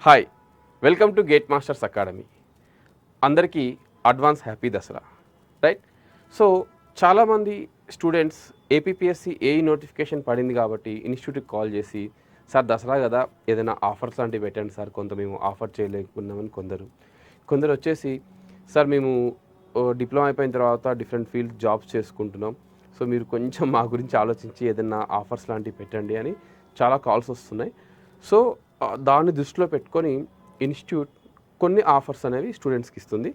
Hi, welcome to Gate Masters Academy. అందరికీ advance happy Dasara. Right. So చాలామంది students APPSC AE notification పడింది కాబట్టి ఇన్స్టిట్యూట్కి కాల్ చేసి, సార్ దసరా కదా ఏదైనా ఆఫర్స్ లాంటివి పెట్టండి సార్, కొంత మేము ఆఫర్ చేయలేకున్నామని కొందరు వచ్చేసి, సార్ మేము డిప్లొమా అయిపోయిన తర్వాత డిఫరెంట్ ఫీల్డ్ జాబ్స్ చేసుకుంటున్నాం, సో మీరు కొంచెం మా గురించి ఆలోచించి ఏదైనా ఆఫర్స్ లాంటివి పెట్టండి అని చాలా కాల్స్ వస్తున్నాయి. సో దాన్ని దృష్టిలో పెట్టుకొని ఇన్స్టిట్యూట్ కొన్ని ఆఫర్స్ అనేవి స్టూడెంట్స్కి ఇస్తుంది.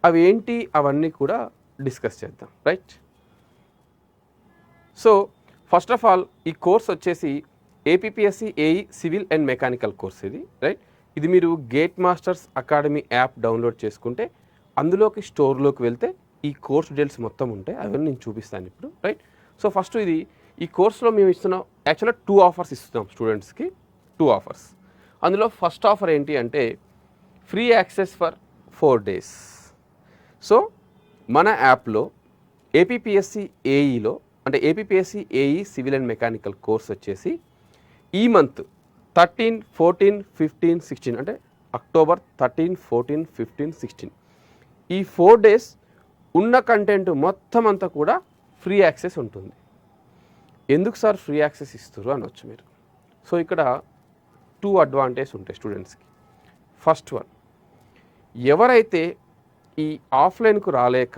అవి ఏంటి అవన్నీ కూడా డిస్కస్ చేద్దాం. Right. So first of all ఈ కోర్స్ వచ్చేసి APPSC AE civil and mechanical course ఇది. రైట్. ఇది మీరు gate Masters academy app download చేసుకుంటే అందులోకి స్టోర్లోకి వెళ్తే ఈ కోర్స్ డీటెయిల్స్ మొత్తం ఉంటాయి. అవన్నీ నేను చూపిస్తాను ఇప్పుడు. రైట్. సో ఫస్ట్ ఈ కోర్సులో మేము ఇస్తున్నాం, యాక్చువల్గా 2 ఆఫర్స్ ఇస్తున్నాం స్టూడెంట్స్కి. 2 ఆఫర్స్. అందులో ఫస్ట్ ఆఫర్ ఏంటి అంటే free access for 4 days. So మన యాప్లో ఏపీపీఎస్సీ ఏఈలో అంటే APPSC AE civil and mechanical course వచ్చేసి ఈ మంత్ 13, 14, 15, 16 అంటే అక్టోబర్ 13, 14, 15, 16 ఈ 4 days ఉన్న కంటెంట్ మొత్తం అంతా కూడా ఫ్రీ యాక్సెస్ ఉంటుంది. ఎందుకు సార్ ఫ్రీ యాక్సెస్ ఇస్తారు అనొచ్చు మీరు. సో ఇక్కడ 2 అడ్వాంటేజ్ ఉంటాయి స్టూడెంట్స్కి. ఫస్ట్ వన్, ఎవరైతే ఈ ఆఫ్లైన్కు రాలేక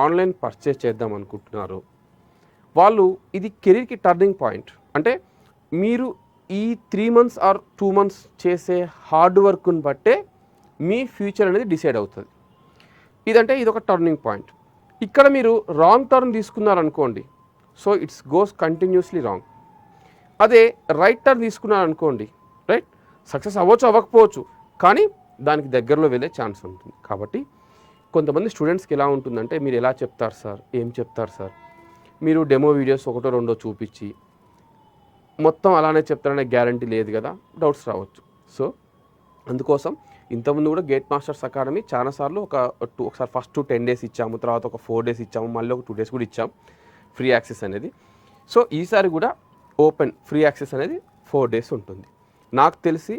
ఆన్లైన్ పర్చేస్ చేద్దాం అనుకుంటున్నారో వాళ్ళు ఇది కెరీర్కి టర్నింగ్ పాయింట్. అంటే మీరు ఈ 3 months ఆర్ 2 months చేసే హార్డ్ వర్క్ని బట్టే మీ ఫ్యూచర్ అనేది డిసైడ్ అవుతుంది. ఇది ఒక టర్నింగ్ పాయింట్. ఇక్కడ మీరు రాంగ్ టర్న్ తీసుకున్నారనుకోండి, so it's goes continuously wrong. అదే రైట్ టర్న్ తీసుకున్నారనుకోండి, రైట్, సక్సెస్ అవ్వచ్చు అవ్వకపోవచ్చు, కానీ దానికి దగ్గరలో వెళ్ళే ఛాన్స్ ఉంటుంది. కాబట్టి కొంతమంది స్టూడెంట్స్కి ఎలా ఉంటుందంటే, మీరు ఎలా చెప్తారు సార్, ఏం చెప్తారు సార్, మీరు డెమో వీడియోస్ 1-2 చూపించి మొత్తం అలానే చెప్తారనే గ్యారంటీ లేదు కదా, డౌట్స్ రావచ్చు. సో అందుకోసం ఇంతకుముందు కూడా గేట్ మాస్టర్స్ అకాడమీ చాలాసార్లు ఒకసారి ఫస్ట్ 10 days ఇచ్చాము, తర్వాత ఒక 4 days ఇచ్చాము, మళ్ళీ ఒక 2 days కూడా ఇచ్చాము ఫ్రీ యాక్సెస్ అనేది. సో ఈసారి కూడా ఓపెన్ ఫ్రీ యాక్సెస్ అనేది 4 days ఉంటుంది. నాకు తెలిసి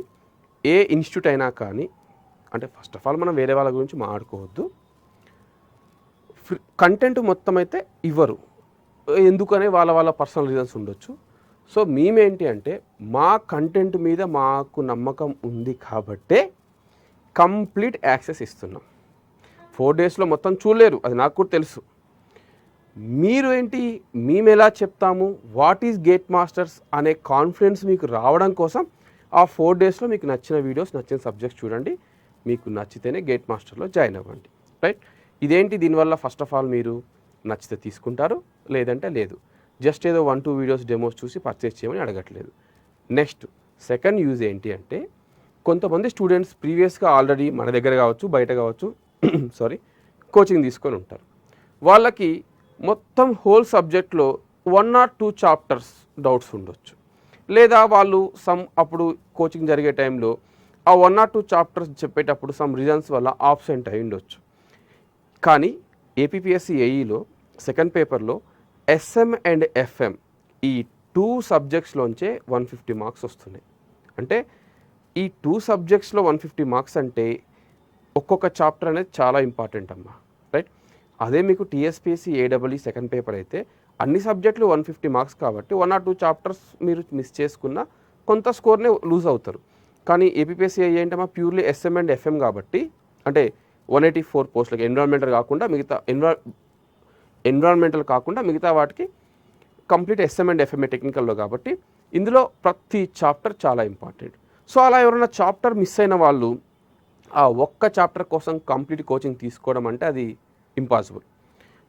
ఏ ఇన్స్టిట్యూట్ అయినా కానీ, అంటే ఫస్ట్ ఆఫ్ ఆల్ మనం వేరే వాళ్ళ గురించి మాట్లాడుకోవద్దు, కంటెంట్ మొత్తం అయితే ఇవ్వరు, ఎందుకనే వాళ్ళ పర్సనల్ రీజన్స్ ఉండొచ్చు. సో మేమేంటి అంటే మా కంటెంట్ మీద మాకు నమ్మకం ఉంది కాబట్టే కంప్లీట్ యాక్సెస్ ఇస్తున్నాం. 4 daysలో మొత్తం చూడలేరు, అది నాకు కూడా తెలుసు. మీరు ఏంటి, మేము ఎలా చెప్తాము, వాట్ ఈజ్ గేట్ మాస్టర్స్ అనే కాన్ఫిడెన్స్ మీకు రావడం కోసం ఆ 4 daysలో మీకు నచ్చిన వీడియోస్, నచ్చిన సబ్జెక్ట్స్ చూడండి, మీకు నచ్చితేనే గేట్ మాస్టర్లో జాయిన్ అవ్వండి. రైట్. దీనివల్ల ఫస్ట్ ఆఫ్ ఆల్ మీరు నచ్చితే తీసుకుంటారు, లేదంటే లేదు. జస్ట్ ఏదో 1-2 వీడియోస్ డెమోస్ చూసి పర్చేస్ చేయమని అడగట్లేదు. నెక్స్ట్ సెకండ్ యూజ్ ఏంటి అంటే, కొంతమంది స్టూడెంట్స్ ప్రీవియస్గా ఆల్రెడీ మన దగ్గర కావచ్చు, బయట కావచ్చు కోచింగ్ తీసుకొని ఉంటారు. వాళ్ళకి మొత్తం హోల్ సబ్జెక్ట్లో 1 or 2 chapters డౌట్స్ ఉండొచ్చు, లేదా వాళ్ళు అప్పుడు కోచింగ్ జరిగే టైంలో ఆ 1 or 2 chapters చెప్పేటప్పుడు రీజన్స్ వల్ల ఆబ్సెంట్ అయి ఉండొచ్చు. కానీ ఏపీపీఎస్సీ ఏఈలో సెకండ్ పేపర్లో ఎస్ఎం అండ్ ఎఫ్ఎం ఈ 2 subjectsలోంచే 150 marks వస్తున్నాయి. అంటే ఈ 2 subjectsలో 150 marks అంటే ఒక్కొక్క చాప్టర్ అనేది చాలా ఇంపార్టెంట్ అమ్మా. రైట్. అదే మీకు టీఎస్పీఎస్సీ ఏడబ్ల్యూ సెకండ్ పేపర్ అయితే అన్ని సబ్జెక్టులు 150 marks కాబట్టి 1 or 2 chapters మీరు మిస్ చేసుకున్న కొంత స్కోర్నే లూజ్ అవుతారు. కానీ ఏపీపీఎస్సీ ఏంటమ్మా ప్యూర్లీ ఎస్ఎం అండ్ ఎఫ్ఎం కాబట్టి, అంటే 184 పోస్టులకి ఎన్విరాన్మెంటల్ కాకుండా మిగతా వాటికి కంప్లీట్ ఎస్ఎం అండ్ ఎఫ్ఎంఏ టెక్నికల్లో కాబట్టి ఇందులో ప్రతి చాప్టర్ చాలా ఇంపార్టెంట్. సో అలా ఎవరైనా చాప్టర్ మిస్ అయిన వాళ్ళు ఆ ఒక్క చాప్టర్ కోసం కంప్లీట్ కోచింగ్ తీసుకోవడం అంటే అది ఇంపాసిబుల్.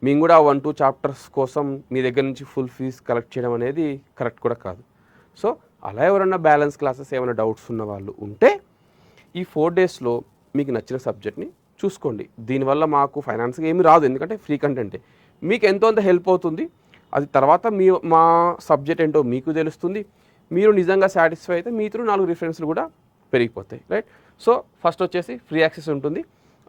మేము కూడా 1-2 chapters కోసం మీ దగ్గర నుంచి ఫుల్ ఫీజ్ కలెక్ట్ చేయడం అనేది కరెక్ట్ కూడా కాదు. సో అలా ఎవరైనా బ్యాలెన్స్ క్లాసెస్ ఏమైనా డౌట్స్ ఉన్న వాళ్ళు ఉంటే ఈ 4 daysలో మీకు నచ్చిన సబ్జెక్ట్ని చూసుకోండి. దీనివల్ల మాకు ఫైనాన్స్గా ఏమీ రాదు, ఎందుకంటే ఫ్రీ కంటెంటే. మీకు ఎంతో అంత హెల్ప్ అవుతుంది. అది తర్వాత మా సబ్జెక్ట్ ఏంటో మీకు తెలుస్తుంది. మీరు నిజంగా సాటిస్ఫై అయితే మీ త్రూ 4 రిఫరెన్స్లు కూడా పెరిగిపోతాయి. రైట్. సో ఫస్ట్ వచ్చేసి ఫ్రీ యాక్సెస్ ఉంటుంది.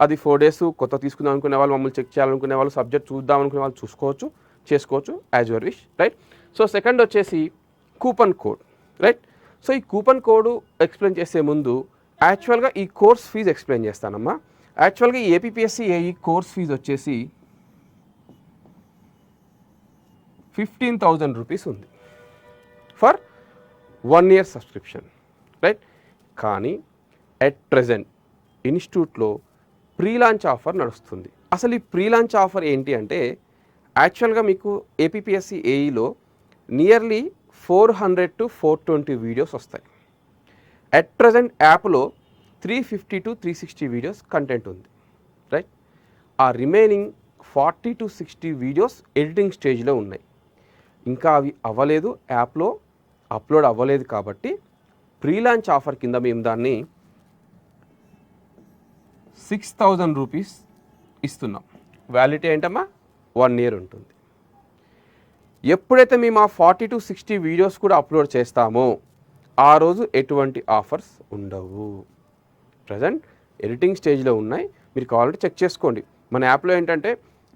అది 4 days కొత్త తీసుకుందాం అనుకునే వాళ్ళు, మమ్మల్ని చెక్ చేయాలనుకునే వాళ్ళు, సబ్జెక్ట్ చూద్దాం అనుకునే వాళ్ళు చేసుకోవచ్చు as your wish. Right. So second వచ్చేసి కూపన్ కోడ్. రైట్. సో ఈ కూపన్ కోడ్ ఎక్స్ప్లెయిన్ చేసే ముందు యాక్చువల్గా ఈ కోర్స్ ఫీజు ఎక్స్ప్లెయిన్ చేస్తానమ్మా. యాక్చువల్గా ఈ ఏపీపీఎస్సీ ఏఈ కోర్స్ ఫీజు వచ్చేసి 15,000 రూపీస్ ఉంది ఫర్ 1 year సబ్స్క్రిప్షన్, రైట్. కానీ ఎట్ ప్రెజెంట్ ఇన్స్టిట్యూట్లో ప్రీ లాంచ్ ఆఫర్ నడుస్తుంది. అసలు ఈ ప్రీ లాంచ్ ఆఫర్ ఏంటి అంటే యాక్చువల్గా మీకు ఏపీపీఎస్సీ ఏఈలో నియర్లీ 400 to 420 వీడియోస్ వస్తాయి. అట్ ప్రజెంట్ యాప్లో 350 to 360 వీడియోస్ కంటెంట్ ఉంది, రైట్. ఆ రిమైనింగ్ 40 to 60 వీడియోస్ ఎడిటింగ్ స్టేజ్లో ఉన్నాయి. ఇంకా అవి అవ్వలేదు, యాప్లో అప్లోడ్ అవ్వలేదు. కాబట్టి ప్రీ లాంచ్ ఆఫర్ కింద మేము దాన్ని 6,000 రూపీస్ ఇస్తున్నాం. వ్యాలిడిటీ ఏంటమ్మా 1 year ఉంటుంది. ఎప్పుడైతే మేము ఆ 40 to 60 వీడియోస్ కూడా అప్లోడ్ చేస్తామో ఆ రోజు ఎటువంటి ఆఫర్స్ ఉండవు. ప్రజెంట్ ఎడిటింగ్ స్టేజ్లో ఉన్నాయి, మీరు కావాలంటే చెక్ చేసుకోండి. మన యాప్లో ఏంటంటే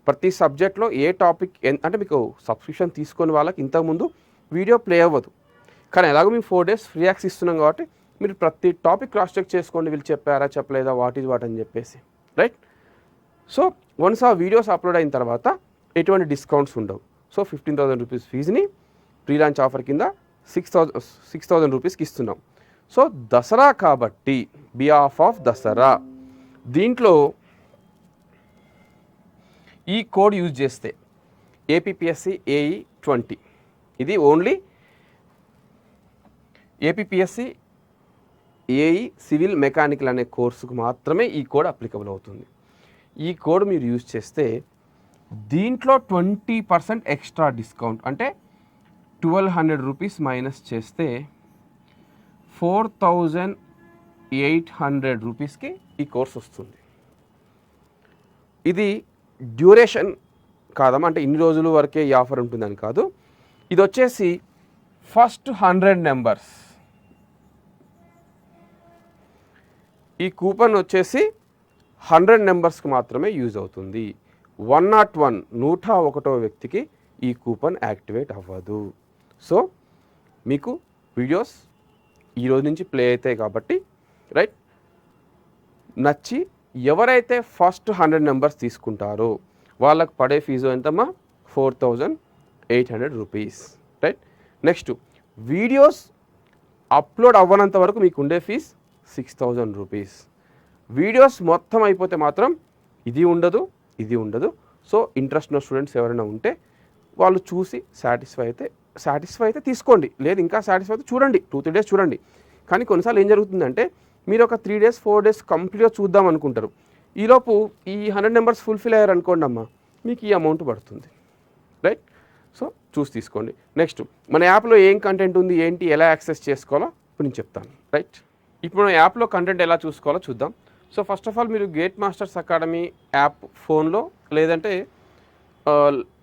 ప్రతి సబ్జెక్ట్లో ఏ టాపిక్ అంటే మీకు సబ్స్క్రిప్షన్ తీసుకొని వాళ్ళకి ఇంతకుముందు వీడియో ప్లే అవ్వదు. కానీ ఎలాగో మేము 4 days ఫ్రీ యాక్సెస్ ఇస్తున్నాం కాబట్టి మీరు ప్రతి టాపిక్ క్రాస్ చెక్ చేసుకోండి, వీళ్ళు చెప్పారా చెప్పలేదా, వాట్ ఈజ్ వాట్ అని చెప్పేసి, రైట్. సో వన్స్ ఆ వీడియోస్ అప్లోడ్ అయిన తర్వాత ఎటువంటి డిస్కౌంట్స్ ఉండవు. సో 15,000 రూపీస్ ఫీజుని ప్రీ లాంచ్ ఆఫర్ కింద 6,000 రూపీస్కి ఇస్తున్నాం. సో దసరా కాబట్టి బిహాఫ్ ఆఫ్ దసరా దీంట్లో ఈ కోడ్ యూజ్ చేస్తే ఏపీపీఎస్సీ ఏఈ 20, ఇది only APPSC AE civil mechanical అనే కోర్సుకు మాత్రమే ఈ కోడ్ అప్లికబుల్ అవుతుంది. ఈ కోడ్ మీరు యూజ్ చేస్తే దీంట్లో 20% ఎక్స్ట్రా డిస్కౌంట్ అంటే 1,200 రూపీస్ మైనస్ చేస్తే 4,800 రూపీస్కి ఈ కోర్స్ వస్తుంది. ఇది డ్యూరేషన్ కాదమ్మా, అంటే ఇన్ని రోజుల వరకే ఈ ఆఫర్ ఉంటుందని కాదు. ఇది వచ్చేసి ఫస్ట్ 100 నెంబర్స్. ఈ కూపన్ వచ్చేసి 100 నెంబర్స్కి మాత్రమే యూజ్ అవుతుంది. 101వ వ్యక్తికి ఈ కూపన్ యాక్టివేట్ అవ్వదు. సో మీకు వీడియోస్ ఈరోజు నుంచి ప్లే అవుతాయి కాబట్టి, రైట్, నచ్చి ఎవరైతే ఫస్ట్ 100 నెంబర్స్ తీసుకుంటారో వాళ్ళకు పడే ఫీజు ఎంతమ్మా 4,800 rupees, right. Next videos upload అవ్వనంత వరకు మీకు ఉండే ఫీజ్ 6,000 రూపీస్. వీడియోస్ మొత్తం అయిపోతే మాత్రం ఇది ఉండదు, ఇది ఉండదు. సో ఇంట్రెస్ట్ ఉన్న స్టూడెంట్స్ ఎవరైనా ఉంటే వాళ్ళు చూసి సాటిస్ఫై అయితే తీసుకోండి, లేదు ఇంకా సాటిస్ఫై అయితే చూడండి, 2-3 days చూడండి. కానీ కొన్నిసార్లు ఏం జరుగుతుందంటే మీరు ఒక 3 days 4 days కంప్లీట్గా చూద్దాం అనుకుంటారు. ఈలోపు ఈ 100 నెంబర్స్ ఫుల్ఫిల్ అయ్యారు అనుకోండి అమ్మా, మీకు ఈ అమౌంట్ పడుతుంది, రైట్. సో చూసి తీసుకోండి. నెక్స్ట్ మన యాప్లో ఏం కంటెంట్ ఉంది, ఏంటి, ఎలా యాక్సెస్ చేసుకోవాలో ఇప్పుడు నేను చెప్తాను, రైట్. ఇప్పుడు మన యాప్లో కంటెంట్ ఎలా చూసుకోవాలో చూద్దాం. సో ఫస్ట్ ఆఫ్ ఆల్ మీరు గేట్ మాస్టర్స్ అకాడమీ యాప్ ఫోన్లో లేదంటే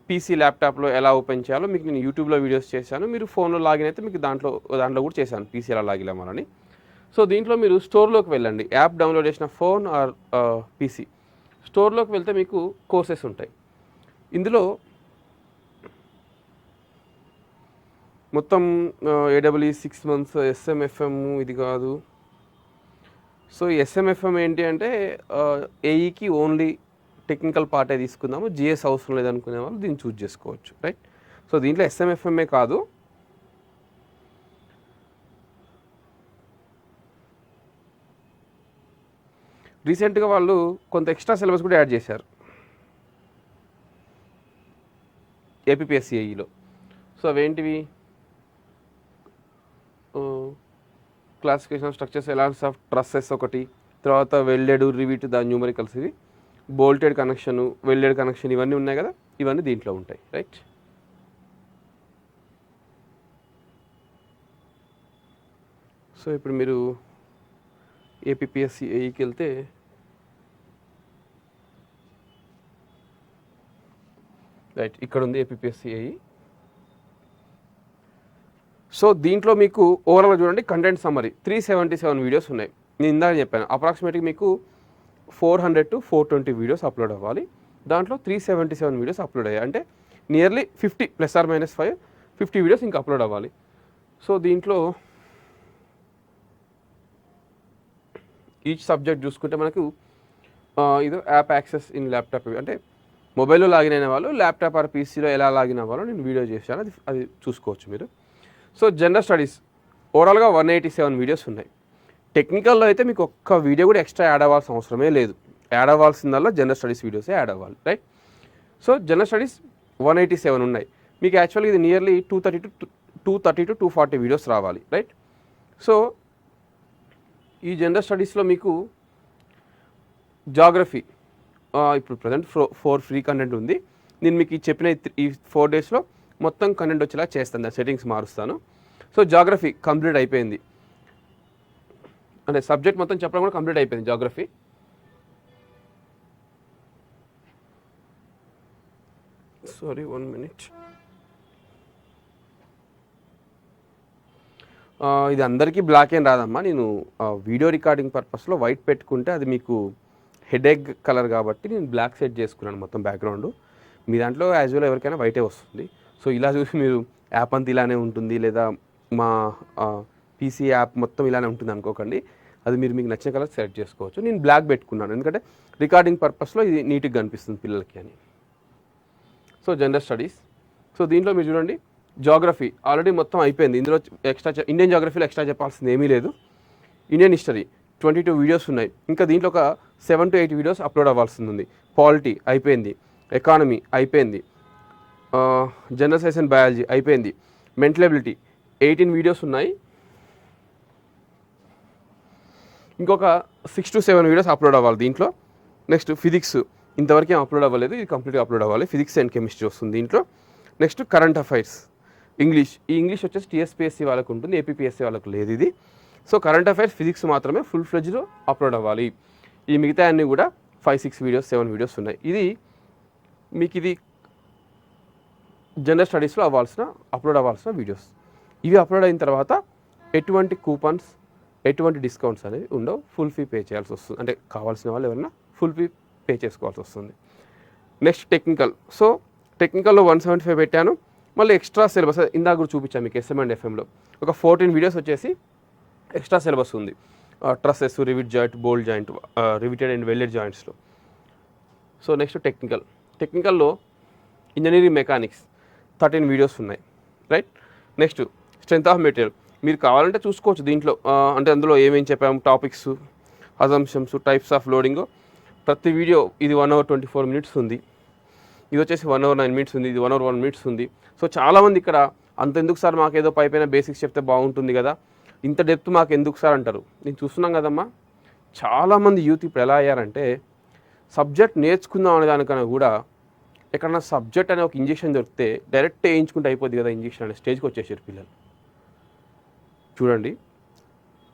పీసీ ల్యాప్టాప్లో ఎలా ఓపెన్ చేయాలో మీకు నేను యూట్యూబ్లో వీడియోస్ చేశాను. మీరు ఫోన్లో లాగిన్ అయితే మీకు దాంట్లో కూడా చేశాను పీసీ ఎలా లాగిన్ అవ్వాలని. సో దీంట్లో మీరు స్టోర్లోకి వెళ్ళండి, యాప్ డౌన్లోడ్ చేసిన ఫోన్ ఆర్ పీసీ స్టోర్లోకి వెళ్తే మీకు కోర్సెస్ ఉంటాయి. ఇందులో మొత్తం ఏడబ్ల్యూ 6 months ఎస్ఎంఎఫ్ఎం ఇది కాదు. సో ఎస్ఎంఎఫ్ఎం ఏంటి అంటే ఏఈకి ఓన్లీ టెక్నికల్ పార్టే తీసుకుందాము, జిఎస్ అవసరం లేదనుకునే వాళ్ళు దీన్ని చూజ్ చేసుకోవచ్చు, రైట్. సో దీంట్లో ఎస్ఎంఎఫ్ఎంఏ కాదు, రీసెంట్గా వాళ్ళు కొంత ఎక్స్ట్రా సిలబస్ కూడా యాడ్ చేశారు ఏపీపీఎస్సీ ఏఈలో. సో అవేంటివి క్లాసిఫికేషన్ స్ట్రక్చర్స్, ఎలాంటి ఆఫ్ ట్రస్సెస్ ఒకటి, తర్వాత వెల్డెడ్, రివిట్, దాని న్యూమరికల్స్, ఇవి బోల్టెడ్ కనెక్షన్, వెల్డెడ్ కనెక్షన్, ఇవన్నీ ఉన్నాయి కదా, ఇవన్నీ దీంట్లో ఉంటాయి, రైట్. సో ఇప్పుడు మీరు ఏపీపీఎస్సీ ఏఈకి వెళ్తే రైట్, ఇక్కడ ఉంది ఏపీపీఎస్సీ ఏఈ. సో దీంట్లో మీకు ఓవరాల్గా చూడండి కంటెంట్ సమ్మరీ 377 వీడియోస్ ఉన్నాయి. నేను ఇందాక చెప్పాను అప్రాక్సిమేట్గా మీకు 400 to 420 వీడియోస్ అప్లోడ్ అవ్వాలి. దాంట్లో 377 వీడియోస్ అప్లోడ్ అయ్యాయి, అంటే నియర్లీ 50 ±5 50 వీడియోస్ ఇంకా అప్లోడ్ అవ్వాలి. సో దీంట్లో ఈచ్ సబ్జెక్ట్ చూసుకుంటే మనకు ఇదో యాప్ యాక్సెస్ ఇన్ ల్యాప్టాప్, అంటే మొబైల్లో లాగిన్ అయిన వాళ్ళు ల్యాప్టాప్ ఆర్ పీసీలో ఎలా లాగిన్ అవ్వాలో నేను వీడియో చేశాను, అది చూసుకోవచ్చు మీరు. సో జనరల్ స్టడీస్ ఓవరాల్గా 187 వీడియోస్ ఉన్నాయి. టెక్నికల్లో అయితే మీకు ఒక్క వీడియో కూడా ఎక్స్ట్రా యాడ్ అవ్వాల్సిన అవసరమే లేదు. యాడ్ అవ్వాల్సిందల్లా జనరల్ స్టడీస్ వీడియోసే యాడ్ అవ్వాలి, రైట్? సో జనరల్ స్టడీస్ 187 ఉన్నాయి. మీకు యాక్చువల్గా ఇది నియర్లీ 230 to 240 వీడియోస్ రావాలి, రైట్? సో ఈ జనరల్ స్టడీస్లో మీకు జాగ్రఫీ ఇప్పుడు ప్రజెంట్ 4 ఫ్రీ కంటెంట్ ఉంది. నేను మీకు చెప్పిన ఈ 4 డేస్లో మొత్తం కంటెంట్ వచ్చేలా చేస్తాను, దాని సెట్టింగ్స్ మారుస్తాను. సో జాగ్రఫీ కంప్లీట్ అయిపోయింది, అంటే సబ్జెక్ట్ మొత్తం చెప్పడం కూడా కంప్లీట్ అయిపోయింది జాగ్రఫీ. Sorry 1 minute. ఇది అందరికీ బ్లాక్ ఏం రాదమ్మా, నేను వీడియో రికార్డింగ్ పర్పస్లో వైట్ పెట్టుకుంటే అది మీకు హెడేక్ కలర్ కాబట్టి నేను బ్లాక్ సెట్ చేసుకున్నాను మొత్తం బ్యాక్గ్రౌండ్. మీ దాంట్లో యాజువల్ ఎవరికైనా వైటే వస్తుంది. సో ఇలా చూసి మీరు యాప్ అంతా ఇలానే ఉంటుంది లేదా మా పీసీ యాప్ మొత్తం ఇలానే ఉంటుంది అనుకోకండి. అది మీకు నచ్చిన కలర్ సెలెక్ట్ చేసుకోవచ్చు. నేను బ్లాక్ పెట్టుకున్నాను ఎందుకంటే రికార్డింగ్ పర్పస్లో ఇది నీట్గా కనిపిస్తుంది పిల్లలకి అని. సో జనరల్ స్టడీస్, సో దీంట్లో మీరు చూడండి జాగ్రఫీ ఆల్రెడీ మొత్తం అయిపోయింది. ఇందులో ఎక్స్ట్రా ఇండియన్ జాగ్రఫీలో ఎక్స్ట్రా చెప్పాల్సింది ఏమీ లేదు. ఇండియన్ హిస్టరీ 22 వీడియోస్ ఉన్నాయి. ఇంకా దీంట్లో ఒక 7 to 8 వీడియోస్ అప్లోడ్ అవ్వాల్సింది ఉంది. పాలిటీ అయిపోయింది, ఎకానమీ అయిపోయింది, జనరల్ సైన్స్ అండ్ బయాలజీ అయిపోయింది, మెంటల్ ఎబిలిటీ 18 వీడియోస్ ఉన్నాయి. ఇంకొక 6 to 7 వీడియోస్ అప్లోడ్ అవ్వాలి దీంట్లో. నెక్స్ట్ ఫిజిక్స్ ఇంతవరకు ఏం అప్లోడ్ అవ్వలేదు, ఇది కంప్లీట్గా అప్లోడ్ అవ్వాలి. ఫిజిక్స్ అండ్ కెమిస్ట్రీ వస్తుంది దీంట్లో. నెక్స్ట్ కరెంట్ అఫైర్స్, ఈ ఇంగ్లీష్ వచ్చేసి టీఎస్పీఎస్సీ వాళ్ళకు ఉంటుంది, ఏపీపీఎస్సీ వాళ్ళకు లేదు ఇది. సో కరెంట్ అఫైర్స్ ఫిజిక్స్ మాత్రమే ఫుల్ ఫ్లెడ్జ్లో అప్లోడ్ అవ్వాలి. ఈ మిగతా అన్నీ కూడా 5, 6 వీడియోస్ 7 వీడియోస్ ఉన్నాయి. ఇది జనరల్ స్టడీస్లో అప్లోడ్ అవ్వాల్సిన వీడియోస్. ఇవి అప్లోడ్ అయిన తర్వాత ఎటువంటి కూపన్స్, ఎటువంటి డిస్కౌంట్స్ అనేవి ఉండవు. ఫుల్ ఫీ పే చేయాల్సి వస్తుంది, అంటే కావాల్సిన వాళ్ళు ఎవరైనా ఫుల్ ఫీ పే చేసుకోవాల్సి వస్తుంది. నెక్స్ట్ టెక్నికల్, సో టెక్నికల్లో 175 పెట్టాను. మళ్ళీ ఎక్స్ట్రా సిలబస్ ఇందాక కూడా చూపించాను మీకు ఎస్ఎం అండ్ ఎఫ్ఎంలో ఒక 14 వీడియోస్ వచ్చేసి ఎక్స్ట్రా సిలబస్ ఉంది. Trusses, rivet joint, bolt joint, riveted and welded జాయింట్స్లో. సో నెక్స్ట్ టెక్నికల్లో ఇంజనీరింగ్ మెకానిక్స్ 13 వీడియోస్ ఉన్నాయి, right? Next strength of material మీరు కావాలంటే చూసుకోవచ్చు దీంట్లో, అంటే అందులో ఏమేమి చెప్పాము topics, assumptions, types of loading. ప్రతి వీడియో ఇది 1 hour 24 minutes ఉంది, ఇది వచ్చేసి 1 hour 9 minutes ఉంది, ఇది 1 hour 1 minute ఉంది. సో చాలామంది ఇక్కడ అంతెందుకు సార్ మాకేదో పైపైన బేసిక్స్ చెప్తే బాగుంటుంది కదా, ఇంత డెప్త్ మాకు ఎందుకు సార్ అంటారు. నేను చూస్తున్నాం కదమ్మా, చాలామంది యూత్ ఇప్పుడు ఎలా అయ్యారంటే సబ్జెక్ట్ నేర్చుకుందాం అనే దానికన్నా కూడా ఎక్కడన్నా సబ్జెక్ట్ అనే ఒక ఇంజెక్షన్ దొరికితే డైరెక్ట్ వేయించుకుంటే అయిపోద్ది కదా ఇంజెక్షన్ అనే స్టేజ్కి వచ్చేసారు పిల్లలు. చూడండి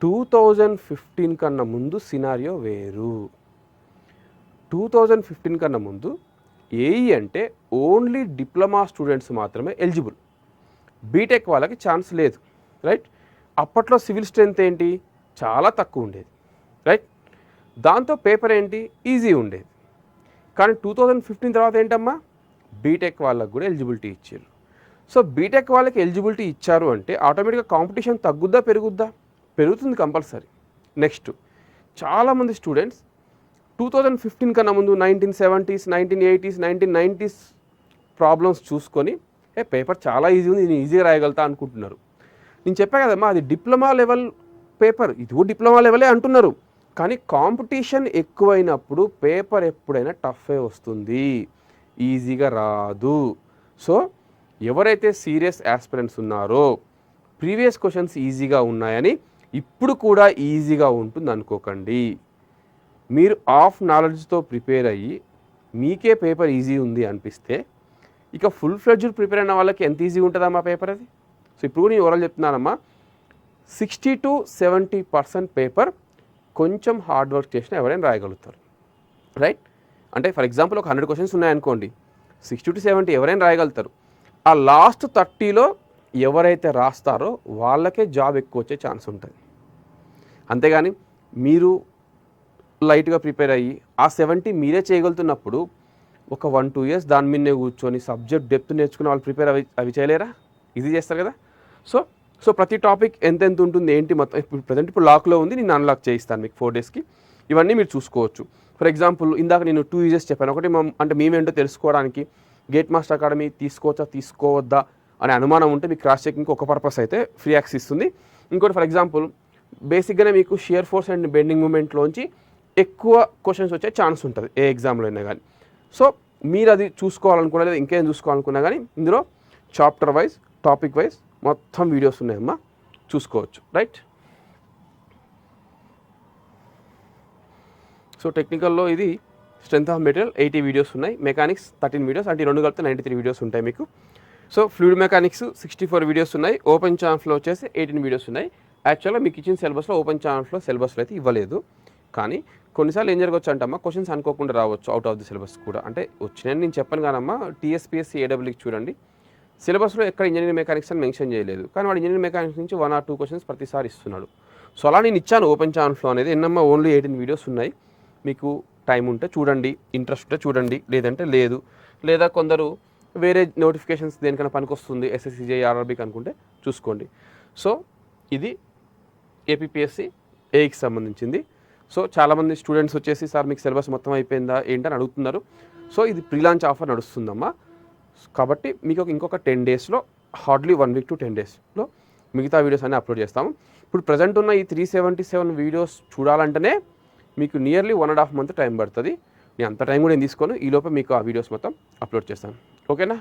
2015 కన్నా ముందు సినారియో వేరు. 2015 కన్నా ముందు ఏఈ అంటే ఓన్లీ డిప్లొమా స్టూడెంట్స్ మాత్రమే ఎలిజిబుల్, బీటెక్ వాళ్ళకి ఛాన్స్ లేదు, రైట్? అప్పట్లో సివిల్ స్ట్రెంత్ ఏంటి, చాలా తక్కువ ఉండేది, రైట్? దాంతో పేపర్ ఏంటి, ఈజీ ఉండేది. కానీ 2015 తర్వాత ఏంటమ్మా, బీటెక్ వాళ్ళకు కూడా ఎలిజిబిలిటీ ఇచ్చారు. సో బీటెక్ వాళ్ళకి ఎలిజిబిలిటీ ఇచ్చారు అంటే ఆటోమేటిక్గా కాంపిటీషన్ తగ్గుద్దా పెరుగుద్దా, పెరుగుతుంది కంపల్సరీ. నెక్స్ట్ చాలామంది స్టూడెంట్స్ 2015 కన్నా ముందు 1970s, 1980s, 1990s ప్రాబ్లమ్స్ చూసుకొని పేపర్ చాలా ఈజీ ఉంది, నేను ఈజీగా రాయగలుగుతా అనుకుంటున్నారు. నేను చెప్పా కదమ్మా, అది డిప్లొమా లెవెల్ పేపర్, ఇది కూడా డిప్లొమా లెవెలే అంటున్నారు. కానీ కాంపిటీషన్ ఎక్కువైనప్పుడు పేపర్ ఎప్పుడైనా టఫే వస్తుంది, ఈజీగా రాదు. సో ఎవరైతే సీరియస్ ఆస్పిరెంట్స్ ఉన్నారో ప్రీవియస్ క్వశ్చన్స్ ఈజీగా ఉన్నాయని ఇప్పుడు కూడా ఈజీగా ఉంటుంది అనుకోకండి. మీరు ఆఫ్ నాలెడ్జ్తో ప్రిపేర్ అయ్యి మీకే పేపర్ ఈజీ ఉంది అనిపిస్తే ఇక ఫుల్ ఫ్లెడ్జ్డ్ ప్రిపేర్ అయిన వాళ్ళకి ఎంత ఈజీ ఉంటుందమ్మా పేపర్ అది. సో ఇప్పుడు నేను ఓవరాల్ చెప్తున్నానమ్మా, 60 to 70% పేపర్ కొంచెం హార్డ్ వర్క్ చేసినా ఎవరైనా రాయగలుగుతారు, రైట్? అంటే ఫర్ ఎగ్జాంపుల్ ఒక 100 క్వశ్చన్స్ ఉన్నాయనుకోండి, 60 to 70 ఎవరైనా రాయగలుగుతారు. ఆ లాస్ట్ 30లో ఎవరైతే రాస్తారో వాళ్ళకే జాబ్ ఎక్కువ వచ్చే ఛాన్స్ ఉంటుంది. అంతేగాని మీరు లైట్గా ప్రిపేర్ అయ్యి ఆ 70 మీరే చేయగలుగుతున్నప్పుడు ఒక 1-2 years దాని మీదనే కూర్చొని సబ్జెక్ట్ డెప్త్ నేర్చుకుని వాళ్ళు ప్రిపేర్ అవి చేయలేరా, ఈజీ చేస్తారు కదా. సో ప్రతి టాపిక్ ఎంత ఉంటుంది ఏంటి మొత్తం ఇప్పుడు ప్రజెంట్ ఇప్పుడు లాక్లో ఉంది, నేను అన్లాక్ చేయిస్తాను మీకు 4 daysకి. ఇవన్నీ మీరు చూసుకోవచ్చు. ఫర్ ఎగ్జాంపుల్ ఇందాక నేను 2 యూజెస్ చెప్పాను. ఒకటి అంటే మేమేంటో తెలుసుకోవడానికి గేట్ మాస్టర్ అకాడమీ తీసుకోవచ్చా తీసుకోవద్దా అనే అనుమానం ఉంటే మీకు క్రాస్ చెకింగ్కి ఒక పర్పస్ అయితే ఫ్రీ యాక్సెస్ ఇస్తుంది. ఇంకోటి ఫర్ ఎగ్జాంపుల్ బేసిక్గానే మీకు షియర్ ఫోర్స్ అండ్ బెండింగ్ మూమెంట్లోంచి ఎక్కువ క్వశ్చన్స్ వచ్చే ఛాన్స్ ఉంటుంది ఏ ఎగ్జామ్లో అయినా కానీ. సో మీరు అది చూసుకోవాలనుకున్నా లేదా ఇంకేం చూసుకోవాలనుకున్నా కానీ ఇందులో చాప్టర్ వైజ్ టాపిక్ వైజ్ మొత్తం వీడియోస్ ఉన్నాయమ్మా, చూసుకోవచ్చు. రైట్. సో టెక్నికల్లో ఇది స్ట్రెంత్ ఆఫ్ మెటీరియల్ 80 వీడియోస్ ఉన్నాయి, మెకానిక్స్ 13 వీడియోస్, అంటే 2 కలిపితే 93 వీడియోస్ ఉంటాయి మీకు. సో ఫ్లూయిడ్ మెకానిక్స్ 64 వీడియోస్ ఉన్నాయి, ఓపెన్ ఛానల్స్లో వచ్చేసి 18 వీడియోస్ ఉన్నాయి. యాక్చువల్గా మీకు ఇచ్చిన సిలబస్లో ఓపెన్ ఛానల్స్లో సిలబస్లో అయితే ఇవ్వలేదు, కానీ కొన్నిసార్లు ఏం జరగవచ్చు అంటమ్మా, క్వశ్చన్స్ అనుకోకుండా రావచ్చు అవుట్ ఆఫ్ ది సిలబస్ కూడా. అంటే వచ్చినాయని నేను చెప్పను కానమ్మా, టీఎస్పీఎస్సీ ఏడబ్ల్యూకి చూడండి, సిలబస్లో ఎక్కడ ఇంజనీరింగ్ మెకానిక్స్ అని మెన్షన్ చేయలేదు, కానీ వాడు ఇంజనీరింగ్ మెకానిక్స్ నుంచి 1 or 2 క్వశ్చన్స్ ప్రతిసారి ఇస్తున్నాడు. సో అలా నేను ఇచ్చాను ఓపెన్ ఛానల్స్లో అనేది. ఎన్నమ్మా ఓన్లీ 18 వీడియోస్ ఉన్నాయి, మీకు టైం ఉంటే చూడండి, ఇంట్రెస్ట్ ఉంటే చూడండి, లేదంటే లేదు. లేదా కొందరు వేరే నోటిఫికేషన్స్ దేనికైనా పనికొస్తుంది ఎస్ఎస్సిజే ఆర్ఆర్బీకి అనుకుంటే చూసుకోండి. సో ఇది ఏపీపీఎస్సీ ఏకి సంబంధించింది. సో చాలామంది స్టూడెంట్స్ వచ్చేసి సార్ మీకు సిలబస్ మొత్తం అయిపోయిందా ఏంటని అడుగుతున్నారు. సో ఇది ప్రీ లాంచ్ ఆఫర్ నడుస్తుందమ్మా, కాబట్టి మీకు ఇంకొక 10 డేస్లో, హార్డ్లీ 1 week to 10 daysలో మిగతా వీడియోస్ అన్నీ అప్లోడ్ చేస్తాము. ఇప్పుడు ప్రజెంట్ ఉన్న ఈ 377 వీడియోస్ చూడాలంటేనే మీకు నియర్లీ 1.5 month టైం పడుతుంది. నేను అంత టైం కూడా నేను తీసుకోను, ఈలోపే మీకు ఆ వీడియోస్ మొత్తం అప్లోడ్ చేస్తాను. ఓకేనా?